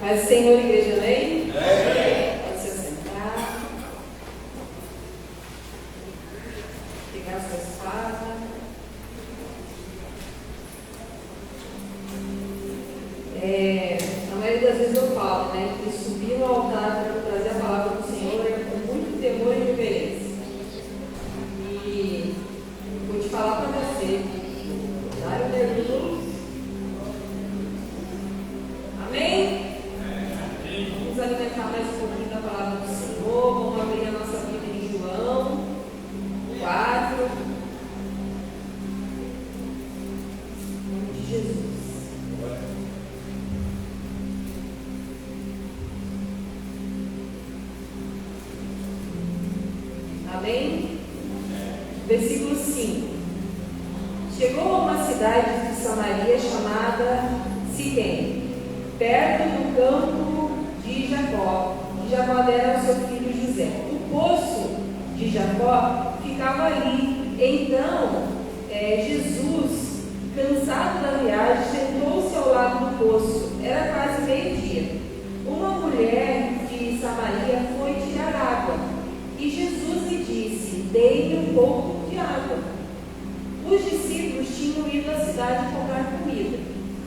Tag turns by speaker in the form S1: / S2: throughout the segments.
S1: Mas o Senhor, igreja, amém? Pode se assentar. Pegar a sua espada. A maioria das vezes eu falo, né? Que subir no altar para trazer a palavra do Senhor é com muito temor e reverência. E vou te falar para você. Dar o mergulho. Amém? Vamos alimentar mais um pouquinho da palavra do Senhor. Vamos abrir a nossa Bíblia em João 4. Em nome de Jesus. Amém? Versículo 5. Chegou a uma cidade de Samaria chamada Siquém, perto do campo de Jacó, que Jacó dera ao seu filho José. O poço de Jacó ficava ali. Então, Jesus, cansado da viagem, sentou-se ao lado do poço. Era quase meio-dia. Uma mulher de Samaria foi tirar água, e Jesus lhe disse: dei-me um pouco de água. Os discípulos tinham ido à cidade comprar comida.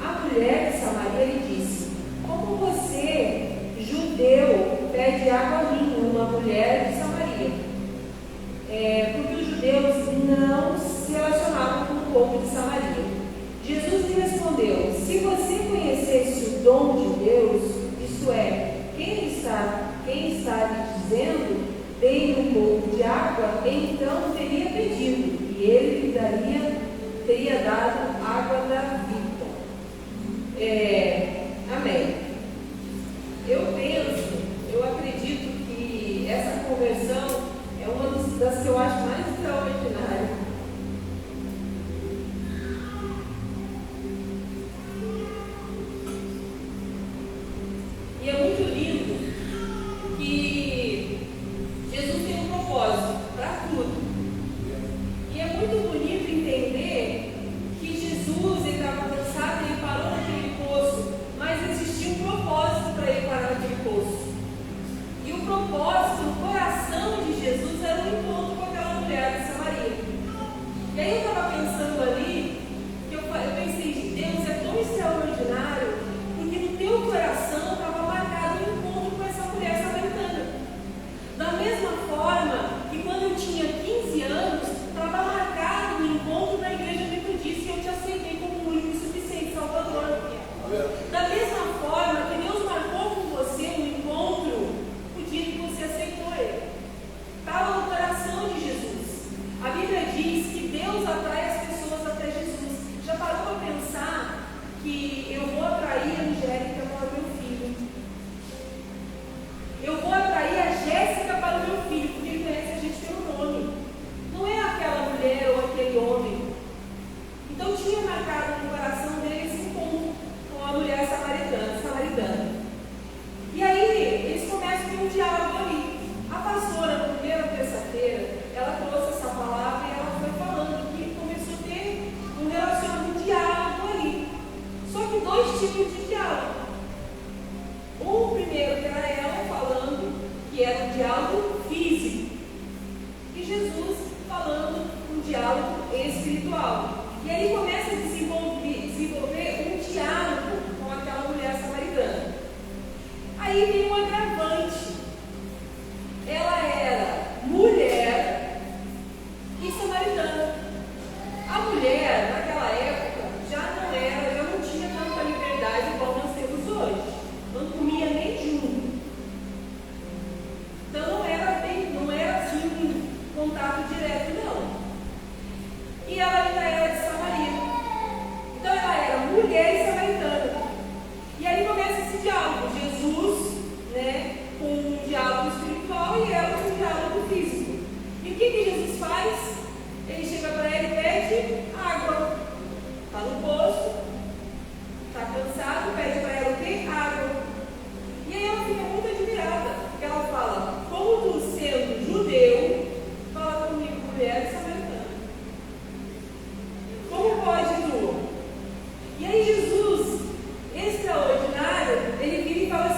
S1: A mulher de Samaria lhe disse: como você, judeu, pede água a mim, uma mulher de Samaria? Porque os judeus não se relacionavam com o povo de Samaria. Jesus lhe respondeu: se você conhecesse o dom de Deus, isto é, quem está lhe dizendo, dei-me um pouco de água, então teria pedido, e ele lhe teria dado água da vida. Amém. Eu acredito que essa conversão é uma das que eu acho mais extraordinárias. E é muito lindo que Jesus tem um propósito para tudo. E é muito bonito entender que Jesus estava cansado e ele parou naquele poço, mas existia um propósito para ele parar naquele poço. E o propósito, o coração de Jesus era um encontro com aquela mulher de Samaria. E aí eu estava pensando ali, que eu pensei, Deus é tão extraordinário, porque no teu coração estava marcado um encontro com essa mulher samaritana. Da mesma forma que quando eu tinha 15 anos, estava marcado um encontro na igreja metodista e eu te aceitei como único e suficiente Salvador. Da mesma forma que Deus marcou com você um encontro o dia que você aceitou Ele. Estava no coração de Jesus. A Bíblia diz que Deus atrai as pessoas até Jesus. Já parou para pensar que eu vou atrair a Angélica para o meu filho? Eu vou atrair a Jéssica para o meu filho, porque ele conhece a gente pelo nome. Não é aquela mulher ou aquele homem. Então tinha marcado no coração dele esse encontro com a mulher samaritana. E aí eles começam a ter um diálogo ali. A pastora, na primeira terça-feira, ela trouxe essa palavra e ela foi falando que começou a ter um relacionamento, um diálogo ali. Só que dois tipos de diálogo. O primeiro que era ela falando que era um diálogo físico. E Jesus falando um diálogo espiritual. E aí começa a desenvolver um diálogo com aquela mulher samaritana. Aí vem um agravante. Ela era mulher e samaritana. A mulher, naquela época, já não tinha tanta liberdade como nós temos hoje. Não comia nem junto. Então não era assim um contato direto, não. E ela ainda era de Samaria. Então ela era mulher e samaritana. E aí começa esse diálogo. Jesus, com um diálogo espiritual e ela com um diálogo físico. E o que Jesus faz? Ele chega para ela e pede água. Está no poço, está cansado, pede para ela o quê? Água. E aí ela fica muito admirada, porque ela fala: como tu, sendo judeu, fala comigo, mulher samaritana? Como pode tu? E aí Jesus, extraordinário, ele vira e fala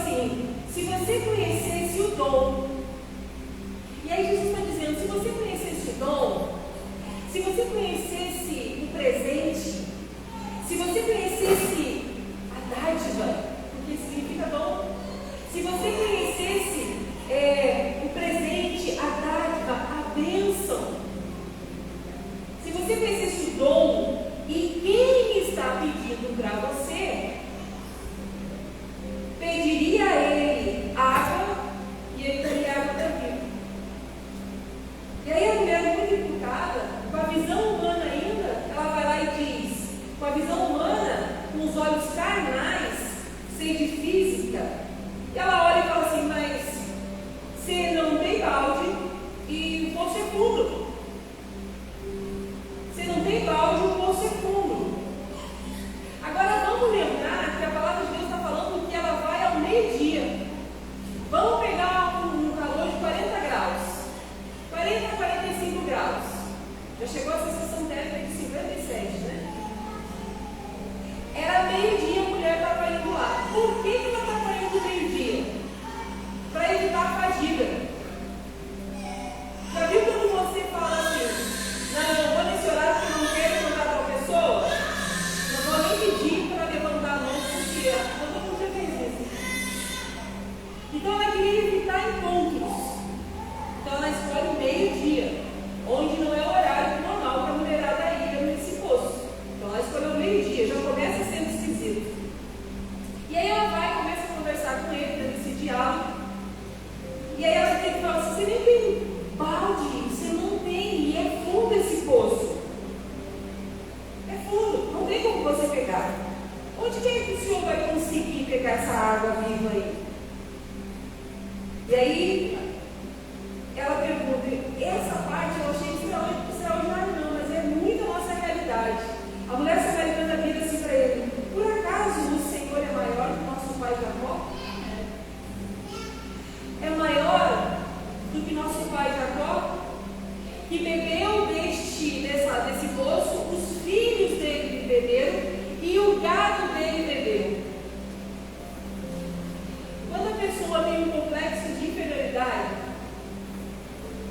S1: meio-dia. Vamos pegar um calor de 40 graus. 40 a 45 graus. Já chegou a sensação térmica de 57, né? Era meio-dia, a mulher estava indo lá. Por que ela estava indo meio-dia? Para evitar a fadiga. Já viu quando você fala assim: não, eu vou nesse horário porque eu não quero levantar tal pessoa? Não vou nem pedir para levantar a mão, porque todo mundo já fez isso. Então ela queria evitar encontros. Então ela escolhe o meio-dia, onde não é o horário normal para a mulherada ir nesse poço. Então ela escolheu o meio-dia, já começa sendo esquisito. E aí ela vai e começa a conversar com ele, tendo esse diálogo. E aí ela tem que falar assim: você nem tem balde, você não tem, e é fundo esse poço. É fundo, não tem como você pegar. Onde que é que o senhor vai conseguir pegar essa água viva aí? E aí ela pergunta, essa parte eu achei extraordinária não, mas é muito a nossa realidade. A mulher samaritana vira assim para ele: por acaso o Senhor é maior que o nosso pai Jacó? É maior do que nosso pai Jacó, que bebeu desse poço, os filhos dele beberam e o gado dele bebeu. Quando a pessoa tem um complexo de inferioridade,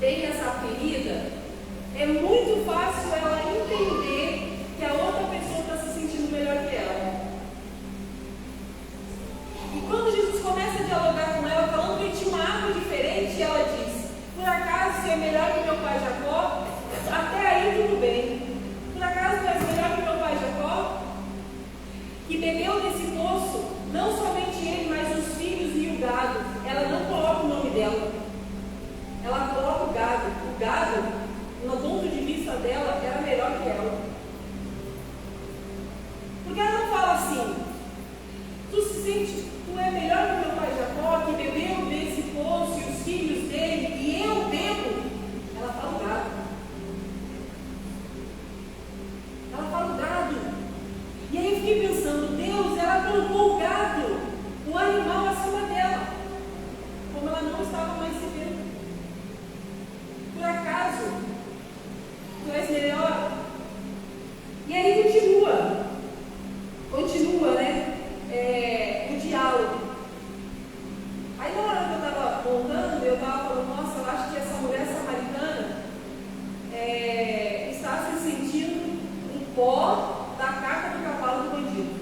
S1: tem essa ferida, é muito fácil ela entender que a outra pessoa está se sentindo melhor que ela. E quando Jesus começa a dialogar com ela, falando que tinha uma água diferente, ela diz: por acaso você é melhor que meu pai Jacó? Até aí tudo bem. Por acaso você é melhor que meu pai Jacó? Que bebeu desse poço, não somente ele, mas os filhos e o gado. Ela não coloca o nome dela, ela coloca o gado. O gado, no ponto de vista dela, era melhor que ela. Porque ela não fala assim: tu se sente, tu é melhor que meu pai Jacó, que bebeu desse poço e os filhos dele, e eu bebo. Ela fala o gado. Ela fala o gado. E aí eu fiquei pensando: Deus, ela colocou o gado, o animal, acima dela, como ela não estava mais se vendo. Por acaso tu és melhor? E aí continua, né? O diálogo. Aí na hora que eu estava montando, eu estava falando: nossa, eu acho que essa mulher samaritana está se sentindo um pó da caca do cavalo do bandido.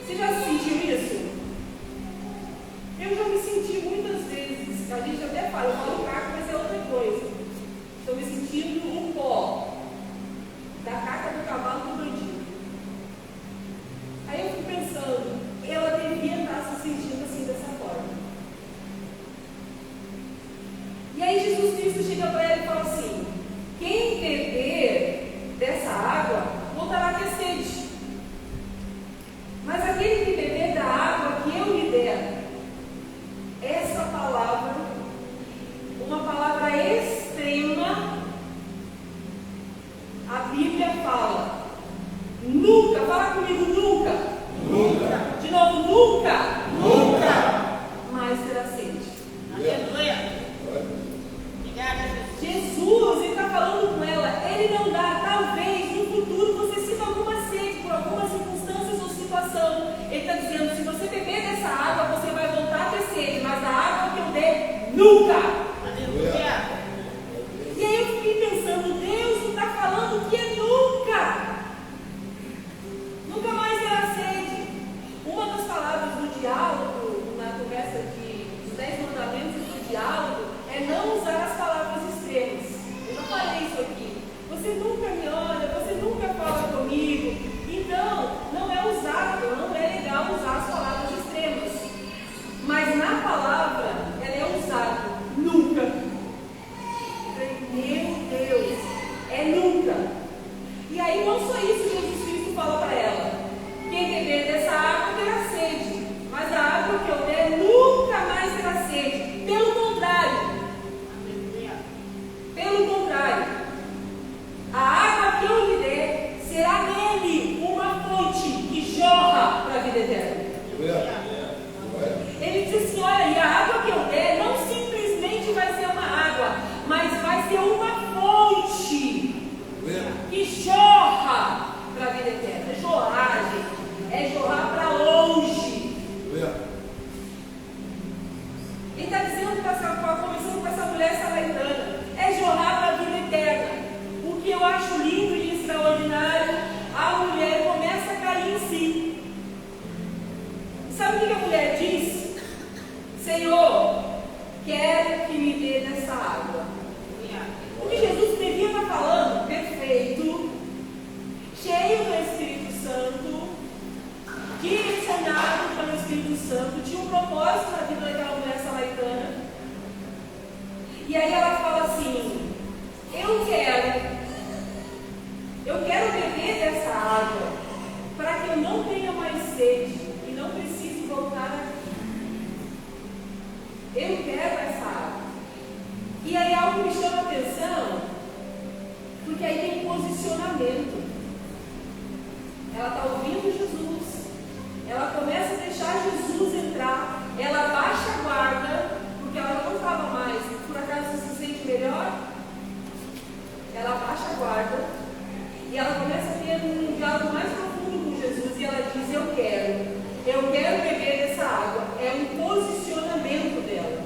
S1: Você já sentiu isso? Eu já me senti muitas vezes. A gente até fala, eu falo caca, mas é outra coisa. Estou me sentindo um pó da caca do cavalo do bandido. Aí eu fico pensando, ela devia estar se sentindo assim, dessa forma. E aí Jesus Cristo chega para ela e fala assim: quem beber dessa água voltará a ter sede. Mas aquele que beber da água que eu lhe der, essa palavra, uma palavra extrema, a Bíblia fala: nunca, fala comigo, nunca. Nunca. De novo, nunca. Nunca. Mais terá sede. Aleluia. Jesus, ele está falando com ela, ele não dá, talvez no futuro você sinta alguma sede por algumas circunstâncias ou situação. Ele está dizendo: se você beber dessa água, você vai voltar a ter sede, mas a água que eu der, nunca. Aleluia. E aí eu fiquei pensando: Deus está falando que é nunca. Nunca mais terá sede. Uma das palavras do diálogo, na conversa dos 10 mandamentos do diálogo, é não usar as palavras extremas. Eu já falei isso aqui. Você nunca me olha, você nunca fala comigo. Então, não é usado, não é legal usar as palavras extremas. Mas na palavra, ela é usada nunca. sabe o que a mulher disse? Senhor, quero que me dê dessa água. O que Jesus devia estar falando, perfeito, cheio do Espírito Santo, direcionado pelo Espírito Santo, tinha um propósito na vida daquela mulher samaritana. E aí ela fala assim: eu quero beber dessa água, para que eu não tenha mais sede e não precise voltar aqui. Eu quero essa água. E aí algo me chama a atenção, porque aí tem posicionamento. Ela está ouvindo Jesus, ela começa a deixar Jesus entrar, ela baixa a guarda, porque ela não estava mais, por acaso você se sente melhor? Ela baixa a guarda e ela começa a ter um diálogo mais profundo com Jesus, e ela diz: eu quero beber dessa água. É um posicionamento dela.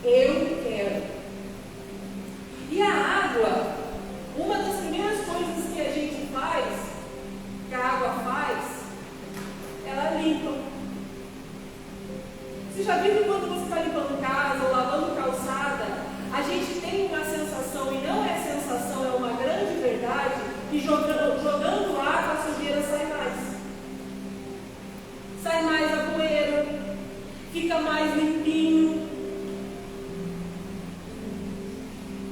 S1: Eu quero. E a água, uma das primeiras coisas que a gente faz, que a água faz, ela limpa. Você já viu que quando você está limpando casa ou lavando calçada, a gente tem uma sensação, e não é sensação, é uma grande verdade, que jogando água a sujeira sai mais. Sai mais a poeira, fica mais limpinho.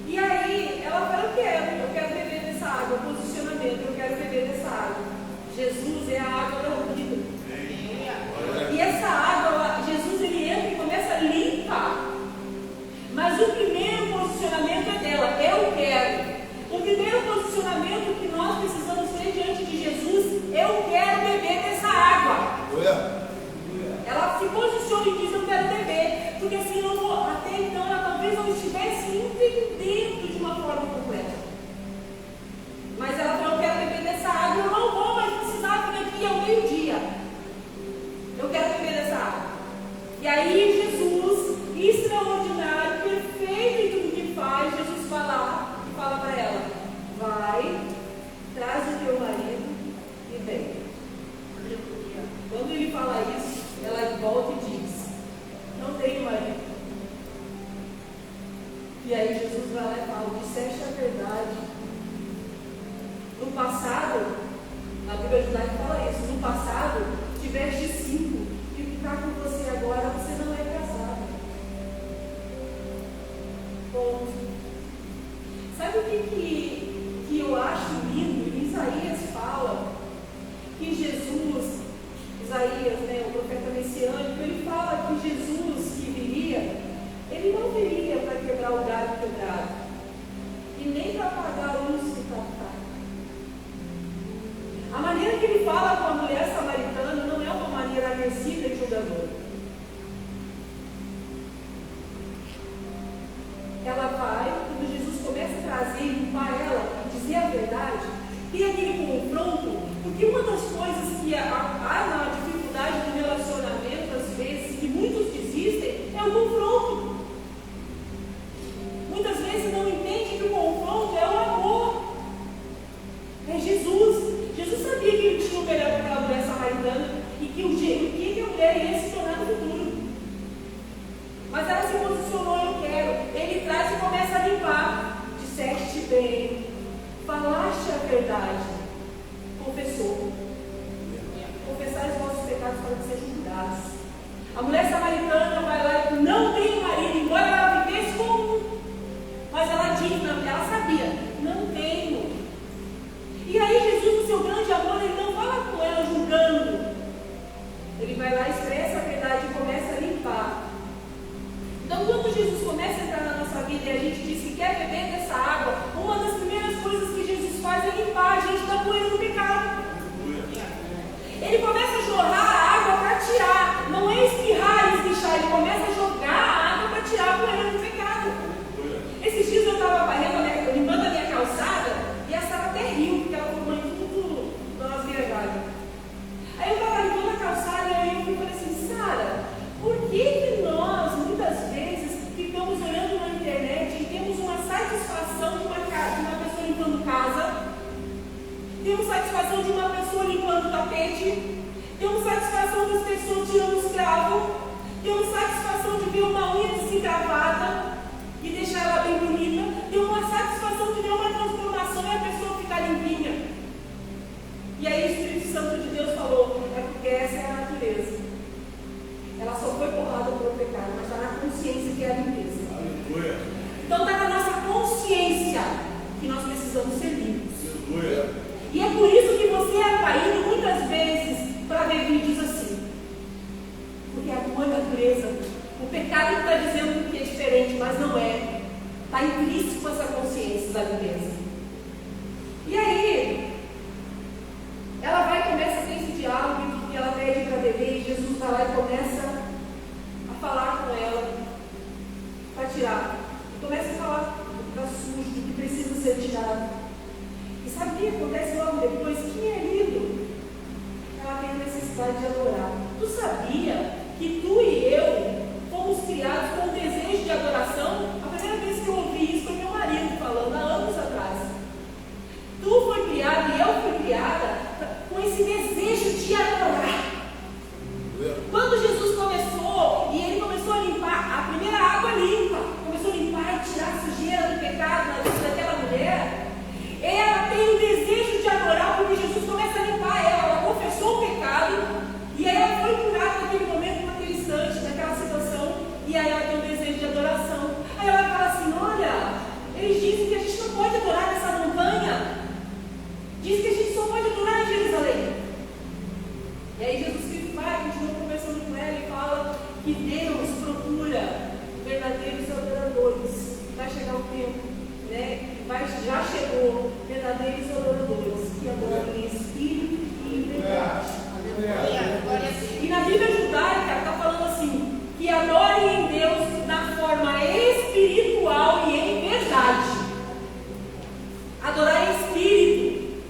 S1: E aí ela fala: eu quero beber dessa água, posicionamento, eu quero beber dessa água. Jesus é a água da vida. E essa água, Jesus ele entra e começa a limpar. Mas o primeiro posicionamento é dela: eu quero. O primeiro posicionamento que nós precisamos ter diante de Jesus: eu quero beber dessa água. Ela se posiciona e diz: eu quero beber. Porque assim, até então ela talvez não estivesse entendendo de uma forma completa. Mas ela falou: eu quero beber dessa água, eu não vou mais precisar vir aqui ao meio-dia. Eu quero beber dessa água. E aí Jesus, extraordinário, perfeito em tudo que faz, Jesus fala para ela: vai, traz o teu marido e vem. Quando ele fala isso, ela volta e diz: não tenho marido. E aí Jesus vai lá e fala: disseste a verdade. No passado, na Bíblia judaica fala isso, no passado tiveste 5, e o que está com você agora, você não é casado. Ponto. Sabe o que eu acho lindo? Isaías fala que Jesus, Isaías, o profeta messiânico, ele fala que Jesus que viria, ele não viria para quebrar o galho quebrado, e nem para apagar a luz que está apagada. A maneira que ele fala com a mulher samaritana não é uma maneira agressiva e julgadora. Ela vai, quando Jesus começa a trazer, limpar ela e dizer a verdade, tem aquele confronto, porque uma das coisas que há na dificuldade do relacionamento, às vezes, que muitos desistem, é o confronto. Muitas vezes não entende que o confronto é o amor. É Jesus. Jesus sabia que ele tinha o melhor Deu satisfação de ver uma unha desencravada e deixar ela bem bonita. Deu uma satisfação de ver uma transformação e a pessoa ficar limpinha. E aí o Espírito Santo de Deus falou: é porque essa é a natureza. Ela só foi porrada pelo pecado, mas está na consciência que é a limpeza. Aleluia. Então está na nossa consciência que nós precisamos ser limpos. Aleluia. E é por isso que você está indo muitas vezes para ver vídeos assim. Porque a tua natureza, o pecado está dizendo que é diferente, mas não é. Está intrínseco essa consciência da limpeza. E aí, ela vai e começa a ter esse diálogo que ela pede para beber, e Jesus vai lá e começa a falar com ela para tirar. Começa a falar do que está sujo, do que precisa ser tirado. E sabe o que acontece logo depois? Quem é lido? Ela tem a necessidade de adorar. Tu sabia que tu e eu fomos criados com o desejo de adoração? A primeira vez que eu ouvi isso foi meu marido falando, há anos atrás. Tu foi criado e eu fui criada com esse desejo de adorar. Quando Jesus começou, e ele começou a limpar, a primeira água limpa, começou a limpar e tirar a sujeira do pecado na vida daquela mulher, ela tem o desejo de adorar, porque Jesus começa a limpar ela confessou o pecado, e aí ela foi curada naquele momento, naquele instante, naquela situação, e aí ela tem o desejo de adoração. Aí ela fala assim: olha, eles dizem que a gente não pode adorar nessa montanha, diz que a gente só pode adorar em Jerusalém. E aí Jesus Cristo vai, continua conversando com ela e fala que Deus procura verdadeiros adoradores. Vai chegar o tempo, né? Já chegou, verdadeiros adoradores que adoram em espírito e em verdade. E na Bíblia judaica está falando assim, que adorem em Deus na forma espiritual e em verdade. Adorar em espírito.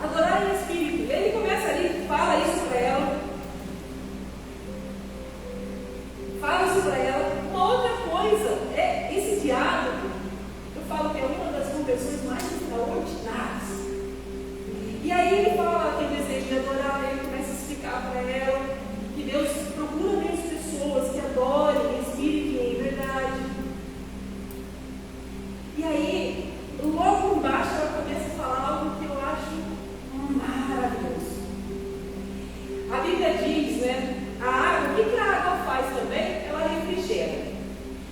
S1: Adorar em espírito. Ele começa ali, fala isso para ela. Fala isso para ela. Uma outra coisa é esse diálogo. Eu falo que é uma das conversões mais extraordinárias. E aí ele fala que tem desejo de adorar, ele começa a explicar para ela que Deus procura mesmo pessoas que adorem em espírito e em verdade. E aí, logo embaixo, ela começa a falar algo que eu acho maravilhoso. A Bíblia diz, né? A água, o que a água faz também? Ela refrigera.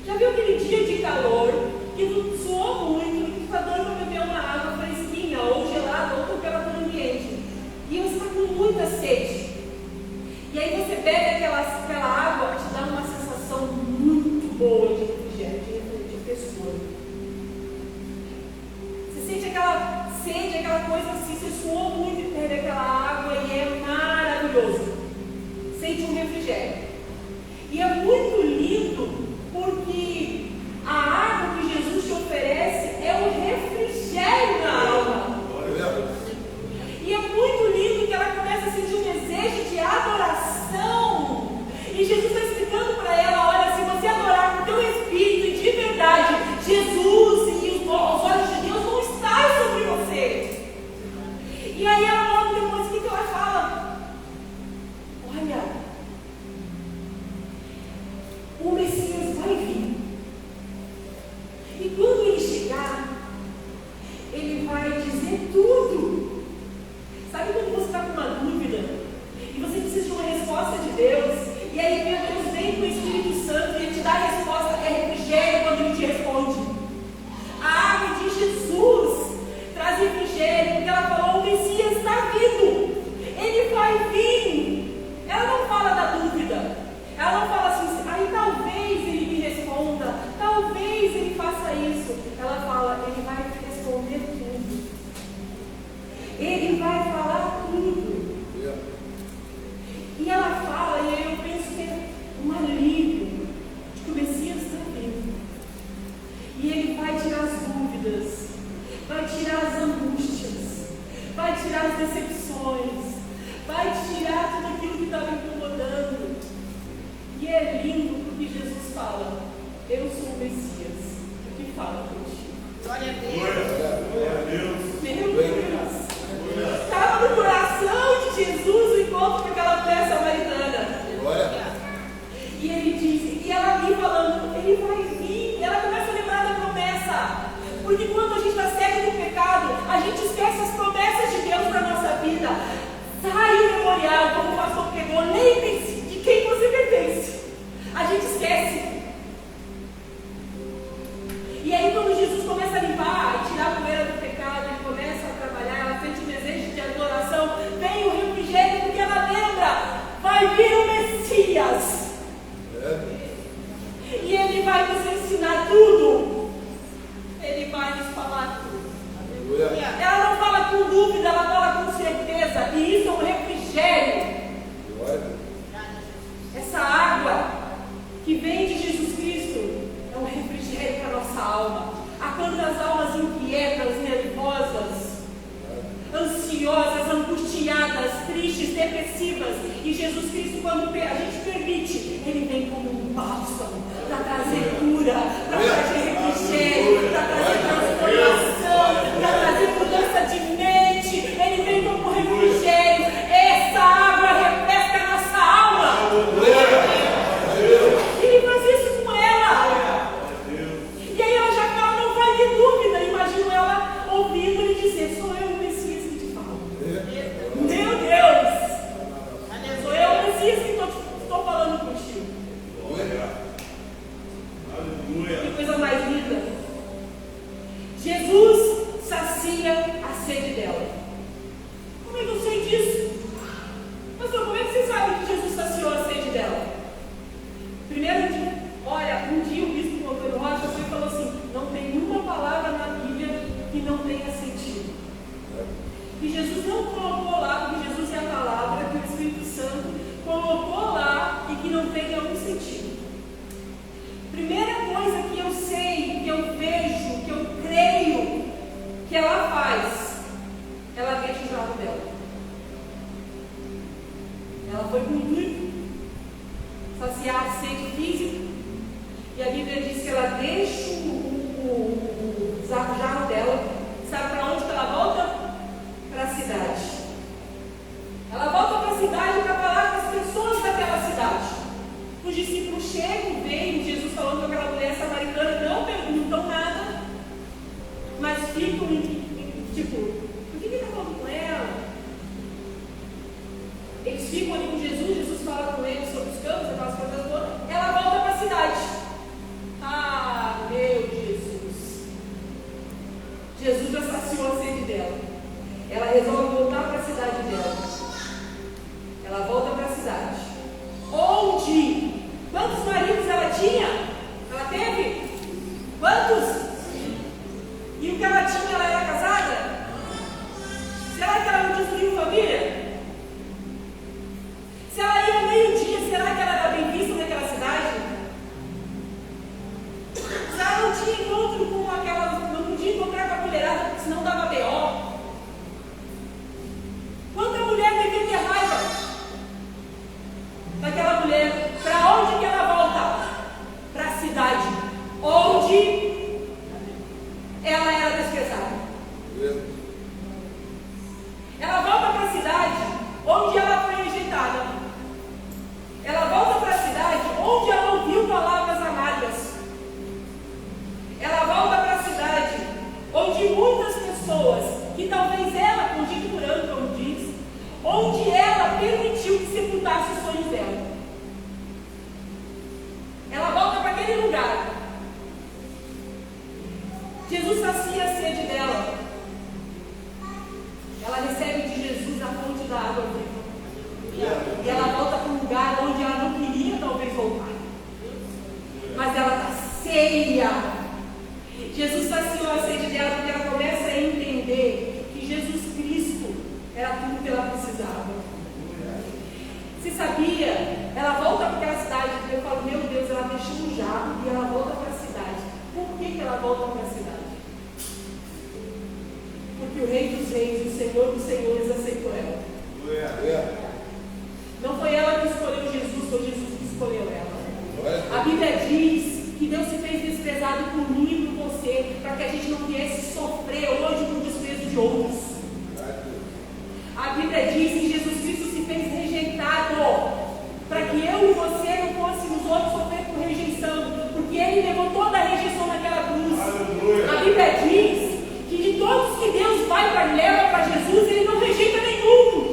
S1: Já viu aquele dia de calor que tu suou muito e tu está doido para beber uma água fresquinha ou gelada ou temperatura ambiente? E você está com muita sede. E aí você bebe aquela água, te dá uma sensação muito boa de refrigério, de frescor. Você sente aquela sede, aquela coisa assim, você suou muito e bebe aquela água e é maravilhoso. Sente um refrigério. E é muito lindo porque a água que Jesus te oferece é um refrigério na alma. E é muito lindo que ela começa a sentir um desejo de adoração. E Jesus está explicando para ela: olha, se você adorar com o teu espírito e de verdade, Jesus e os olhos de Deus vão estar sobre você. E aí ela logo depois, o que
S2: tristes, depressivas. E Jesus Cristo, quando a gente permite, Ele vem como um bálsamo para trazer cura, para trazer refrigério, para trazer transformação, para trazer mudança de mente. Ele vem como refrigério. Essa água refresca a nossa alma. Ele faz isso com ela. E aí ela já fala, não vai ter dúvida. Imagino ela ouvindo ele dizer: sou eu o Messias que te falo. Meu Deus! Sou eu o Messias que estou falando contigo. Que coisa mais linda. Jesus sacia a sede dela. Como é que eu sei disso? Pastor, como é que você sabe que Jesus saciou a sede dela? Primeiro dia, olha, um dia o bispo Antônio Rocha foi e falou assim: não tem uma palavra na Bíblia que não tenha sentido. E Jesus não colocou lá, porque Jesus é a palavra, que o Espírito Santo colocou lá e que não tem algum sentido. Primeira coisa que eu sei, que eu vejo, que eu creio que ela faz, ela deixa o jarro dela. Ela foi com o intuito saciar a sede física, e a Bíblia diz que ela deixa o jarro dela. Sabe para onde que ela volta? Para a cidade. Ela volta para a cidade para falar com as pessoas daquela cidade. Os discípulos chegam, veem Jesus falando com aquela mulher samaritana, não perguntam nada, mas ficam tipo, por que ele está falando com ela? Eles ficam ali com Jesus, Jesus fala com eles sobre os campos, aquelas coisas todas. Ela volta para a cidade. Ah, meu Jesus! Jesus já saciou a sede dela. Ela resolve voltar para a cidade dela. Ela volta para a cidade. Onde? Quantos maridos ela tinha? Ela teve? Quantos? E o que ela tinha, ela era casada? Será que ela não destruiu família? Se ela ia ao meio-dia, será que ela era bem vista naquela cidade? Se ela não tinha encontro com aquela, não podia encontrar com a mulherada, porque senão dava B.O. Quanta mulher devia ter raiva daquela mulher? Para onde que ela volta? Para a cidade, onde ela era desprezada. Ela volta para a cidade onde ela foi rejeitada. Ela volta para a cidade onde ela ouviu palavras amargas. Ela volta para a cidade onde muitas pessoas, que talvez ela, conjecturando como diz, onde ela permitiu que sepultasse os sonhos dela. Ela volta para aquele lugar. Jesus sacia a sede dela. Ela recebe de Jesus a fonte da água viva. E ela volta para um lugar onde ela não queria talvez voltar. Mas ela está cheia. Jesus saciou a sede dela porque ela começa a entender que Jesus Cristo era tudo que ela precisava. Você sabia? Ela volta para aquela cidade. Eu falo, meu Deus, ela deixou um jarro e ela volta para a cidade. Por que ela volta para a cidade? Porque o Rei dos Reis, o Senhor dos Senhores aceitou ela. Não foi ela que escolheu Jesus, foi Jesus que escolheu ela. A Bíblia diz que Deus se fez desprezado por mim e por você, para que a gente não viesse sofrer hoje com o desprezo de outros. A Bíblia diz que Jesus Cristo se fez rejeitado, para que eu e você não fôssemos outros sofrer por rejeição, porque Ele levou toda a rejeição naquela cruz. A Bíblia diz que de todos que Deus vai para leva para Jesus, Ele não rejeita nenhum.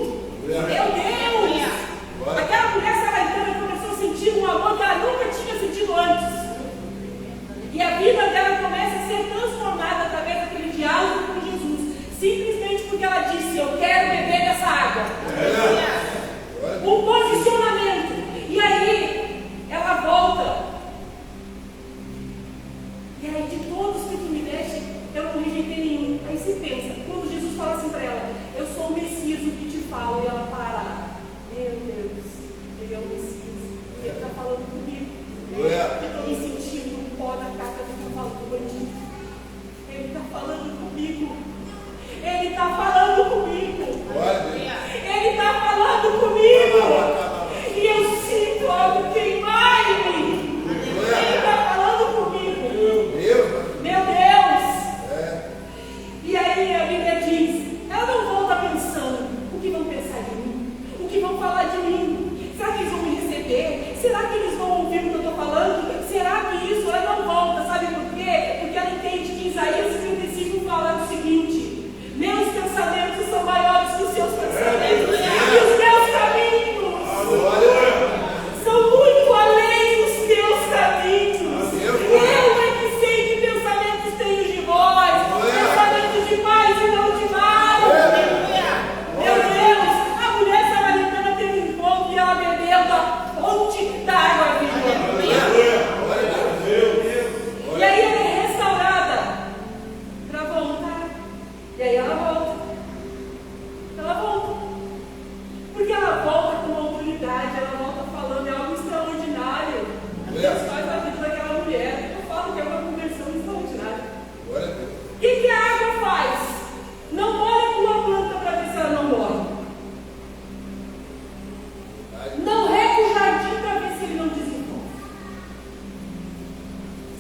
S2: Não rega o jardim para ver se ele não desenvolve.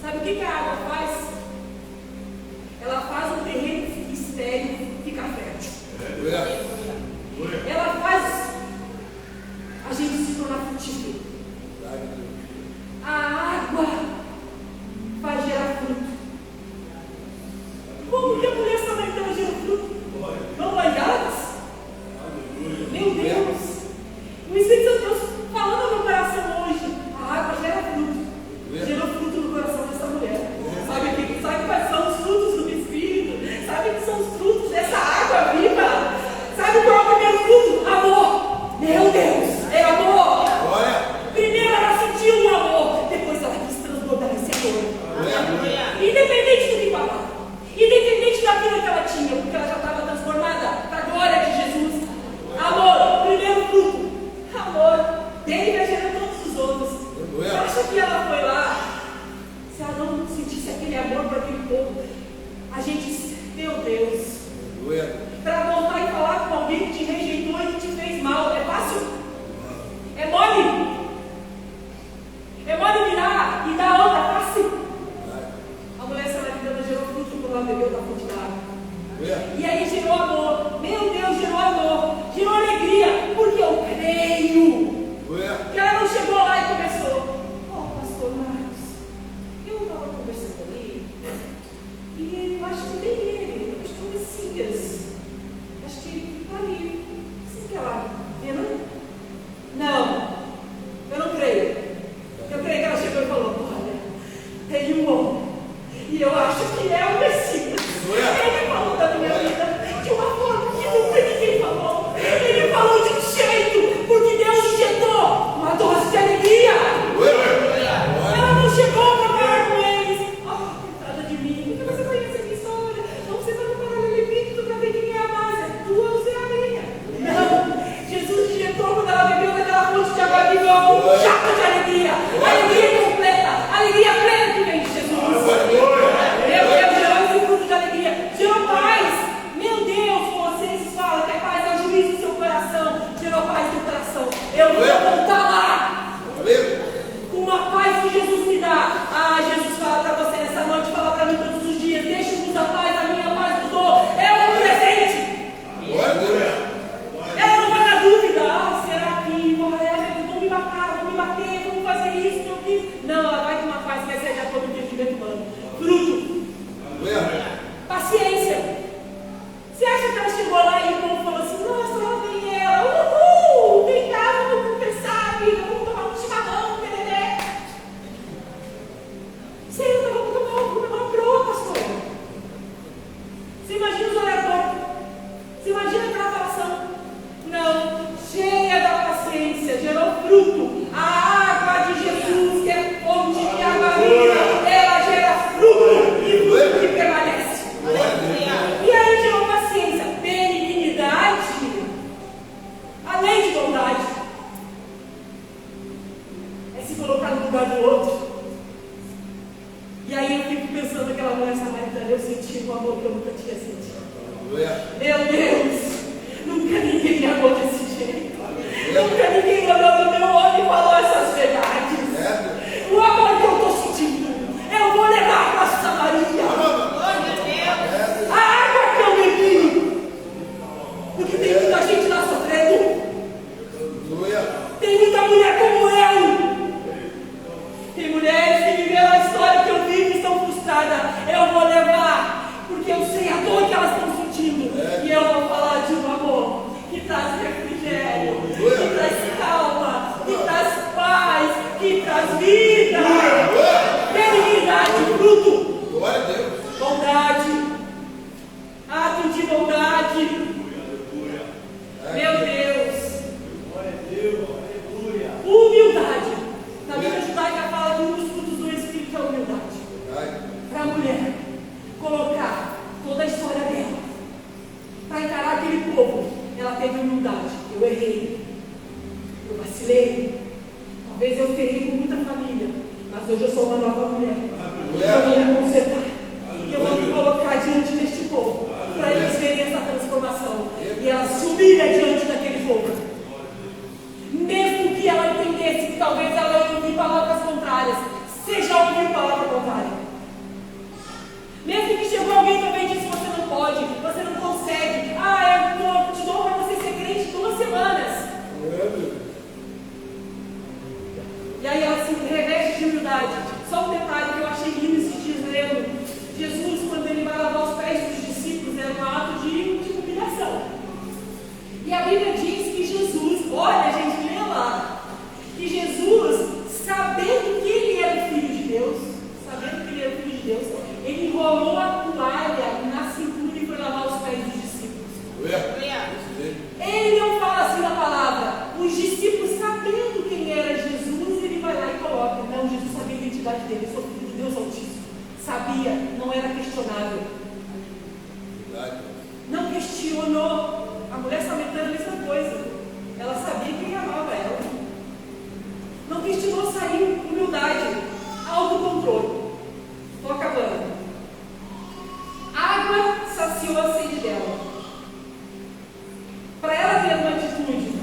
S2: Sabe o que a água faz? Ela faz o terreno estéril ficar fértil. Ela faz a gente se tornar frutífero. A água faz gerar fruto. Como que a mulher samaritana gera fruto? Não banhadas? Meu Deus! O Espírito Santo Deus falando no meu coração hoje. A água gera fruto. Gerou fruto no coração dessa mulher. Sabe quais são os frutos do Espírito? Sabe que são os frutos dessa água viva? Sabe qual é o primeiro fruto? Amor. Meu Deus, é amor. Primeiro ela sentiu o amor, depois ela quis transbordar esse amor. Independente do que falar, independente daquilo que ela tinha, porque ela já estava transformada para a glória de Jesus. Amor, primeiro fruto. Amor. Dele vai gerando todos os outros. Você acha que ela foi lá? Se ela não sentisse aquele amor para aquele povo, a gente, meu Deus, para voltar e falar com alguém que te rejeitou e que te fez mal, é fácil? É mole? É mole virar e dar outra, é fácil? A mulher samaritana gerou fruto quando ela bebeu da fonte da água. E aí gerou amor. Meu Deus, gerou amor. Gerou alegria, porque eu creio que ela não chegou lá e começou. Pastor Marcos, eu estava conversando ali e eu acho que nem ele, acho que é o Messias. Acho que ele está ali. Você quer lá? Não, eu não creio. Eu creio que ela chegou e falou: olha, tem um homem e eu acho que é o Messias. Ele falou da minha vida de uma forma que nunca ninguém falou. Ele falou de um jeito, porque Deus injetou uma dose de alegria. Ela não chegou para falar com eles: coitada de mim, porque você conhece a minha história. Não precisa no paralelepípedo para ver quem é a mais. É tua ou é a minha? Não. Jesus injetou quando ela bebeu daquela fonte de água viva um jato de alegria. Alegria completa, alegria plena que vem de Jesus. Meu Deus, gerou esse fruto de alegria. Gerou paz. Meu Deus, vocês falam que a paz é o juízo do seu coração. Gerou paz no coração. Eu vou voltar lá. Uma paz que Jesus me dá. Jesus fala para você nessa noite, fala para mim todos os dias: deixa-vos a paz, a minha paz eu dou. É um presente. Ela não vai na dúvida: será que vão me matar, vão me bater, vão fazer isso, não, ela vai com uma paz que excede a todo entendimento humano. Fruto. Paciência. Você acha que ela chegou lá e o povo falou assim: nossa, lá vem ela, vem cá, vamos conversar, vamos tomar um chimarrão, tereré. Senta, vamos tomar uma proa, pastor. Você imagina os oradores? Você imagina aquela falação? Não, cheia da paciência, gerou fruto. A água de Jesus, que é fonte de água viva, ela gera fruto e fruto que permanece. E aí gerou paciência, benignidade, além de bondade. É se colocar no lugar do outro. E aí eu fico pensando naquela mulher samaritana, eu senti um amor que eu nunca tinha sentido. Meu Deus, nunca ninguém me amou desse jeito. Nunca ninguém olhou no meu olho e falou essas verdades. O amor que eu estou sentindo, eu vou levar para Samaria. A água que eu bebi. Porque tem muita gente lá sofrendo. Tem muita mulher como eu. Tem mulheres que viveram a história que eu vivo e estão frustradas. Eu vou levar, porque eu sei a dor que elas estão sentindo. E eu vou falar de um amor que traz refrigério, que traz calma, que traz paz, que traz vida, benignidade, fruto, bondade, ato de bondade. Meu Deus, humildade. Na Bíblia judaica fala que um dos frutos do Espírito é a humildade. Para a mulher colocar toda a história dela, para encarar aquele povo, ela teve humildade. Eu errei, eu vacilei, talvez eu ferrei com muita família, mas hoje eu sou uma nova mulher. Eu vou me consertar, eu vou me colocar diante deste povo, para eles verem essa transformação, e ela se humilha diante daquele povo, mesmo que talvez ela ia ouvir palavras contrárias. Você já ouviu palavra contrária? Mesmo que chegou alguém também e disse: você não pode, você não consegue. Eu te dou para você ser crente 2 semanas. E aí ela se reveste de humildade. Só um detalhe que eu achei lindo esses dias lendo. Jesus, quando ele vai lavar os pés dos discípulos, era um ato de humilhação. E a Bíblia diz que Jesus, olha gente, lê lá, que Jesus, sabendo que ele era o Filho de Deus, ele enrolou a toalha na cintura e foi lavar os pés dos discípulos. Ele não fala assim na palavra. Os discípulos, sabendo quem era Jesus, ele vai lá e coloca. Não, Jesus sabia a identidade dele. Eu sou filho de Deus Altíssimo. Sabia, não era questionável. Não questionou. A mulher samaritana é a mesma coisa. Ela sabia quem amava ela. Não questionou, saiu. Humildade, autocontrole. Estou acabando. Água saciou a sede dela. Para ela ter uma atitude.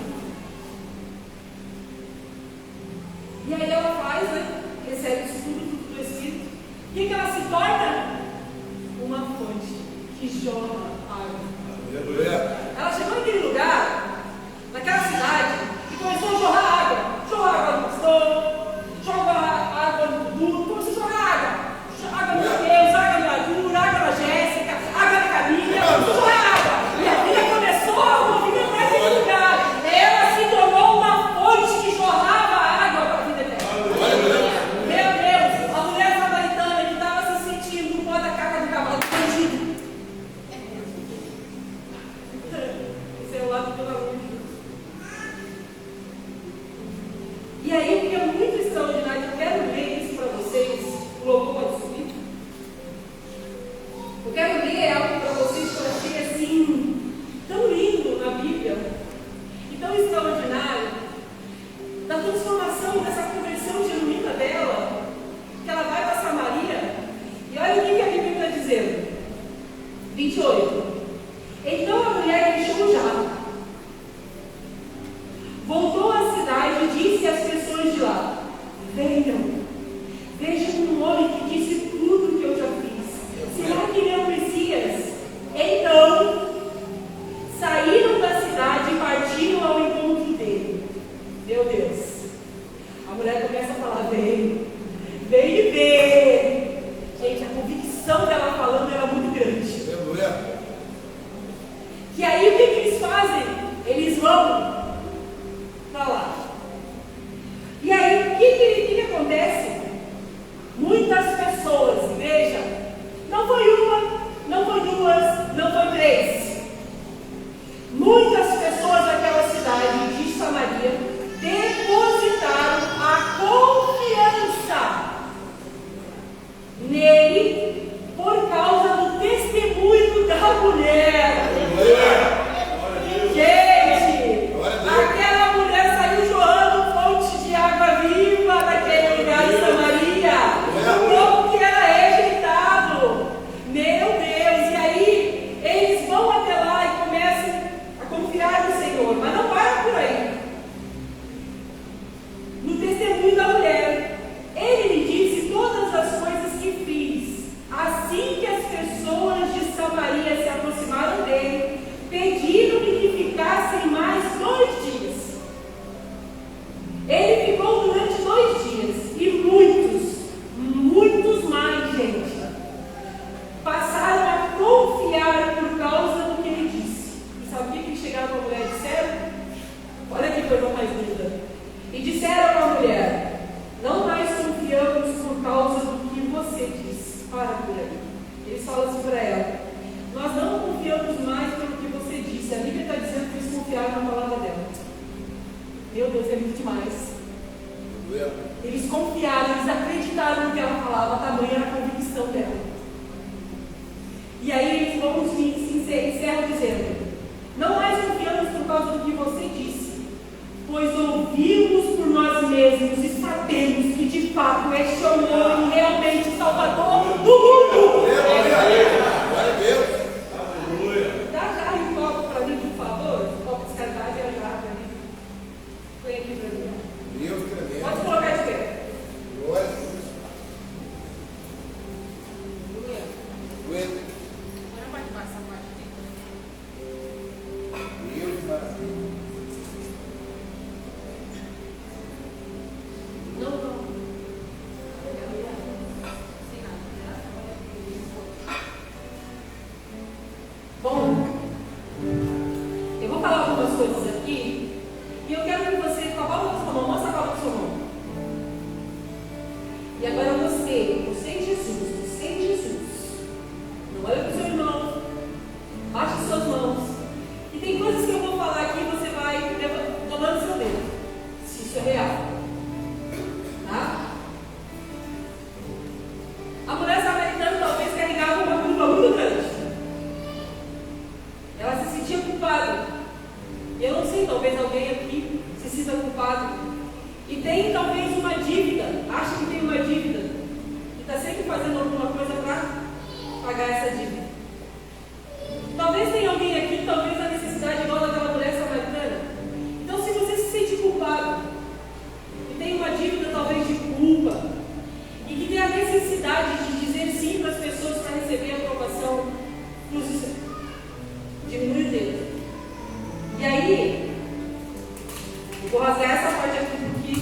S2: E aí ela faz, né? Recebe isso tudo do Espírito. O que ela se torna? Uma fonte que jorra água. Ela chegou naquele lugar, naquela cidade, e começou a jorrar água. Jorrar água no pastor, jorrar água no Dudu, começou a jorrar água. Água no Deus, água no Arthur, água na Jéssica, água na Camila, começou a jorrar água. E a filha começou a movimentar aquele lugar. Ela se tornou uma fonte que jorrava água para a vida dela. Meu Deus, a mulher samaritana que estava se sentindo no pó da caca do cavalo perdido. Esse é o lado do barulho. E aí, o que é muito extraordinário, eu quero ler isso para vocês. O louvor pode subir. Eu quero ler algo para vocês que eu achei assim, tão lindo na Bíblia, e tão extraordinário, da transformação, dessa conversão genuína dela, que ela vai para Samaria, e olha o que a Bíblia está dizendo. 28. Então a mulher deixou o jarro, voltou à cidade e disse às pessoas de lá: venham, vejam um homem que disse tudo o que eu já fiz. Será que ele é o Messias? Então saíram da cidade e partiram ao encontro dele. Meu Deus, a mulher começa a falar: vem, vem e vem. Gente, a convicção dela falando era muito grande. E aí o que eles fazem? Eles vão para lá. E aí o que acontece? Muitas pessoas, veja, não foi uma, não foi duas, não foi 3. Muitas pessoas daquela cidade de Samaria depositaram a confiança nele por causa do testemunho da mulher. Gente, aquela mulher saiu jorrando fonte de água viva daquele lugar de Samaria. O povo que era rejeitado. Meu Deus, e aí eles vão até lá e começam a confiar no Senhor, mas não para por aí. No testemunho da mulher, ele me disse todas as coisas que fiz. Assim que as pessoas de Samaria se aproximaram dele, pediram-lhe que ficassem mais 2 dias. Ele ficou durante 2 dias, e muitos mais, gente, passaram a confiar por causa do que ele disse. E sabe o que eles chegaram para a mulher e disseram? Olha que coisa mais linda. E disseram para a mulher: não mais confiamos por causa do que você disse. Para por aí. Eles falam assim para ela: nós não confiamos mais pelo que você disse. A Bíblia está dizendo que eles confiaram na palavra dela. Meu Deus, é muito demais. Eles confiaram, eles acreditaram no que ela falava, tamanha era a convicção dela. E aí eles vão se encerram dizendo: não mais confiamos por causa do que você disse, pois ouvimos por nós mesmos e sabemos que de fato é Senhor e realmente Salvador do mundo.
S3: Glória a Deus.
S1: Dá já um copo para mim, por favor. Um copo de caridade e a jarra para mim. Põe aqui para mim.
S3: Deus tremendo.
S2: tem talvez uma dívida, acha que tem uma dívida, e está sempre fazendo alguma coisa para pagar essa dívida. Talvez tenha alguém aqui que talvez a necessidade igual daquela mulher samaritana. Então, se você se sente culpado e tem uma dívida talvez de culpa e que tem a necessidade de dizer sim para as pessoas para receber a aprovação, diminui o dedo. E aí, eu vou rasgar essa parte aqui porque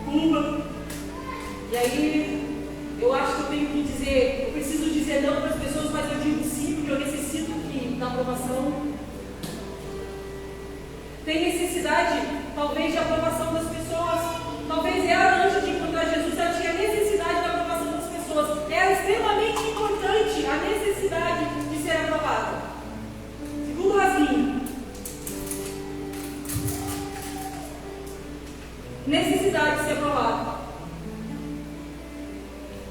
S2: culpa. E aí, eu acho que eu tenho que dizer, eu preciso dizer não para as pessoas, mas eu digo sim, porque eu necessito da aprovação. Tem necessidade, talvez, de aprovação das pessoas. Talvez ela, antes de encontrar Jesus, ela tinha necessidade da aprovação das pessoas. Era extremamente importante a necessidade de ser aprovada. Segundo rasguinho. Necessidade de ser aprovado.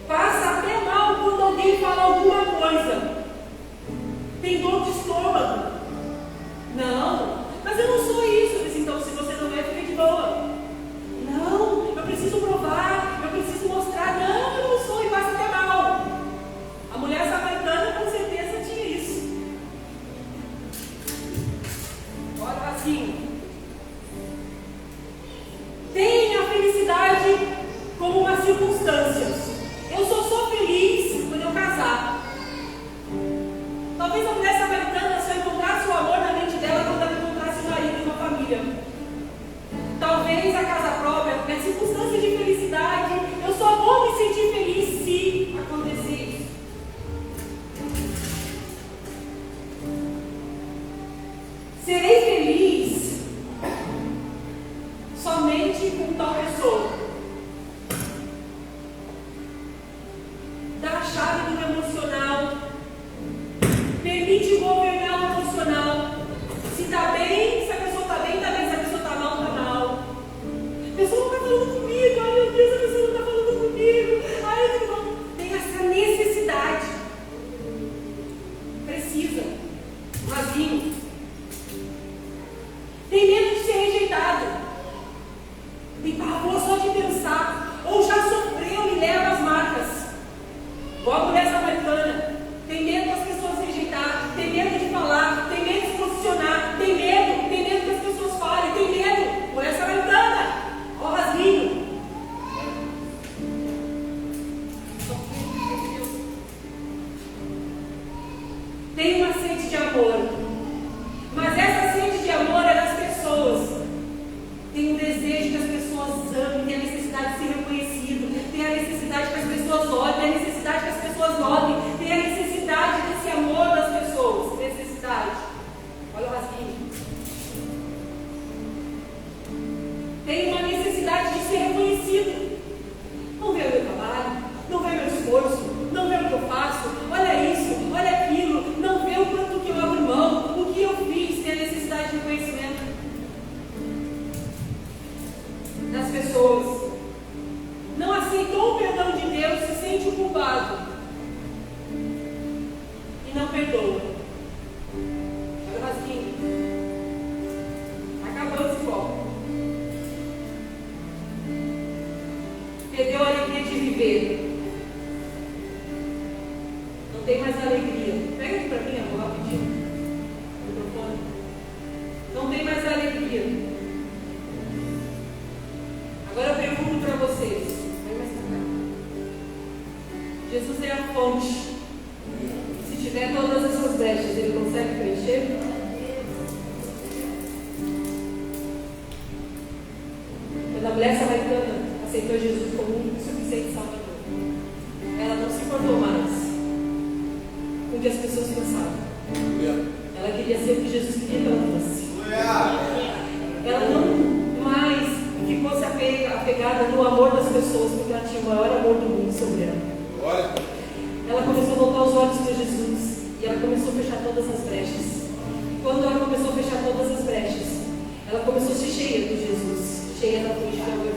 S2: Passa até mal quando alguém fala alguma coisa. Tem dor de estômago. Não, mas eu não sou isso. Eu disse, então, se você não é, fica de boa. Não, eu preciso provar, eu preciso mostrar. Não, eu não sou, e passa até mal. A mulher samaritana com certeza tinha isso. Olha assim. Tem a felicidade como uma circunstância. Eu só feliz quando eu casar. Talvez a mulher samaritana só encontrasse o amor na mente dela quando ela encontrasse o marido e uma família. Talvez a casa própria, minha circunstância de felicidade, eu só vou me sentir feliz se acontecer isso. Serei feliz somente com tal pessoa. Dá a chave do emocional. Permite governar o emocional. Se está bem, se a pessoa está bem, está bem. Se a pessoa está mal, está mal. A pessoa não está falando comigo. Ai, meu Deus, a pessoa não está falando comigo. Ai, eu não. Tem essa necessidade. Precisa. Vazio. Tem medo de ser rejeitado. Tem pavor só de pensar. Ou já sofreu e leva as marcas. Igual a mulher samaritana. Tem medo das pessoas rejeitar. Tem medo de falar. Tem medo de se posicionar. Tem medo que as pessoas falem. Tem medo. Mulher samaritana. Ó, rasguinho. Tem uma sede de amor. Mas essa sede de amor é das pessoas. Tem um desejo que as pessoas amem, tem a necessidade de ser reconhecido, tem a necessidade que as pessoas olhem, tem a necessidade que as pessoas notem, tem a necessidade desse amor das pessoas. Necessidade. Olha o rasguinho. Tem uma necessidade de ser reconhecido. Não vê o meu trabalho, não vê o meu esforço, não vê o que eu faço, olha isso, olha aquilo, não vê o quanto que eu abro mão, o que eu fiz, tem a necessidade de reconhecimento das pessoas. Não aceitou o perdão de Deus, se sente culpado e não perdoa. Olha o rasguinho. Acabou esse foco. Perdeu a alegria de viver. Não tem mais alegria. Pega aqui para mim, amor, rapidinho. O microfone. Não tem mais alegria. Agora eu pergunto para vocês. Vem mais pra cá. Jesus é a fonte. Se tiver todas essas brechas, ele consegue preencher? Quando a mulher samaritana aceitou Jesus como único e suficiente Salvador, ela não se importou mais com o que as pessoas pensavam. Ela queria ser o que Jesus queria que ela fosse. Ela não mais ficou-se apegada no amor das pessoas, porque ela tinha o maior amor do mundo sobre ela. Ela começou a voltar os olhos para Jesus e ela começou a fechar todas as brechas. Quando ela começou a fechar todas as brechas, ela começou a ser cheia de Jesus, cheia da fonte de amor